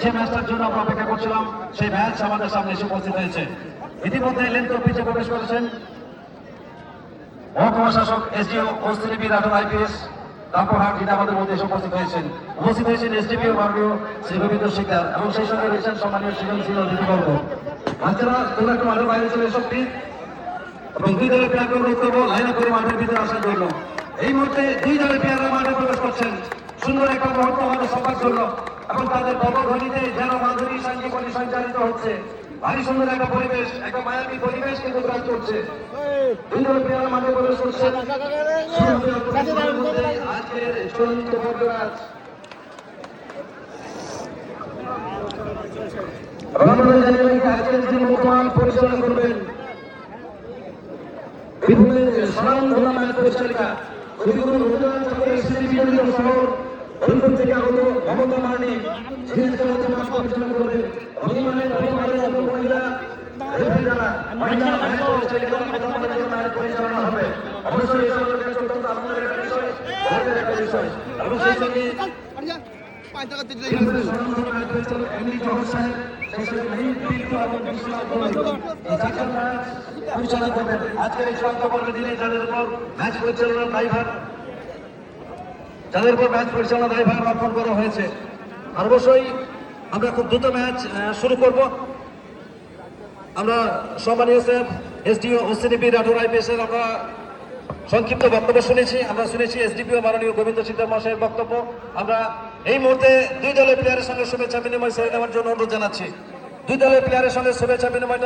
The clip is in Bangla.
যে ম্যাচটার জন্য আমরা অপেক্ষা করছিলাম সেই ম্যাচ আমাদের সামনে এসে উপস্থিত হয়েছে। ইতিমধ্যে লেন্থ পিচে প্রবেশ করেছেন মহকুমা শাসক এসডিও কৌস্তরী রাঠোর আইপিএস রামপুরহাট, যিনি আমাদের মধ্যে এসে উপস্থিত হয়েছেন এসডিপিও মাননীয় শ্রী রবীন্দ্র শিকদার এবং সেই সঙ্গে রয়েছেন সম্মানীয় সৃজনশীল অতিথিবর্গ। বাচ্চারা তোমরা একটু মাঠের বাইরে চলে এসব প্লিজ, এবং দুই দলের প্লেয়ারকে অনুরোধ করবো লাইন আপ করে মাঠের ভিতরে আসার জন্য। এই মুহূর্তে দুই দলের প্লেয়াররা মাঠে প্রবেশ করছেন সুন্দর একটা মুহূর্ত আমাদের সবার জন্য, এবং তাদের পদধ্বনিতে যেন মাধুরী সাংগীবনী সঞ্চালিত হচ্ছে। ভারী সুন্দর একটা পরিবেশ, একটা মায়াবী পরিবেশ কিন্তু বিরাজ করছে। দুই দলের প্লেয়াররা মাঠে প্রবেশ করছেন আজকের চূড়ান্ত পর্ব ম্যাচ। আজকের যিনি মোকাম পরিচালনা করবেন বীরভূমের স্বনামধন্য ম্যাচ পরিচালিকা কবিগুরু রবীন্দ্রনাথ ঠাকুরের স্মৃতিবিজড়িত শহর বীরভূম থেকে আগত মমতা মার্ডি, যিনি চলচ্চিত্র ম্যাচ পরিচালনা করবেন। অভিমানের মহিলা পরিচালনা হবে। অবশ্যই এই সকলের কাছে অত্যন্ত আনন্দের একটা বিষয়, গর্বের একটা বিষয়। এবং সেই সঙ্গে আজকের এই চূড়ান্ত পর্বের দিনে যাদের উপর ম্যাচ পরিচালনার দায়ভার অর্পণ করা হয়েছে, আর অবশ্যই আমরা খুব দ্রুত ম্যাচ শুরু করব। আমরা সম্মানীয় স্যার এসডিও ওসিডিপি রাঠোর আইপিএস এর আমরা সংক্ষিপ্ত বক্তব্য শুনেছি। আমরা শুনেছি এসডিপিও মাননীয় গোবিন্দ সিকদার মহাশয়ের বক্তব্য। আমরা এই মুহূর্তে দুই দলের প্লেয়ারের সঙ্গে শুভেচ্ছা বিনিময় সেরে নেওয়ার জন্য অনুরোধ জানাচ্ছি। দুই দলের প্লেয়ারের সঙ্গে শুভেচ্ছা বিনিময়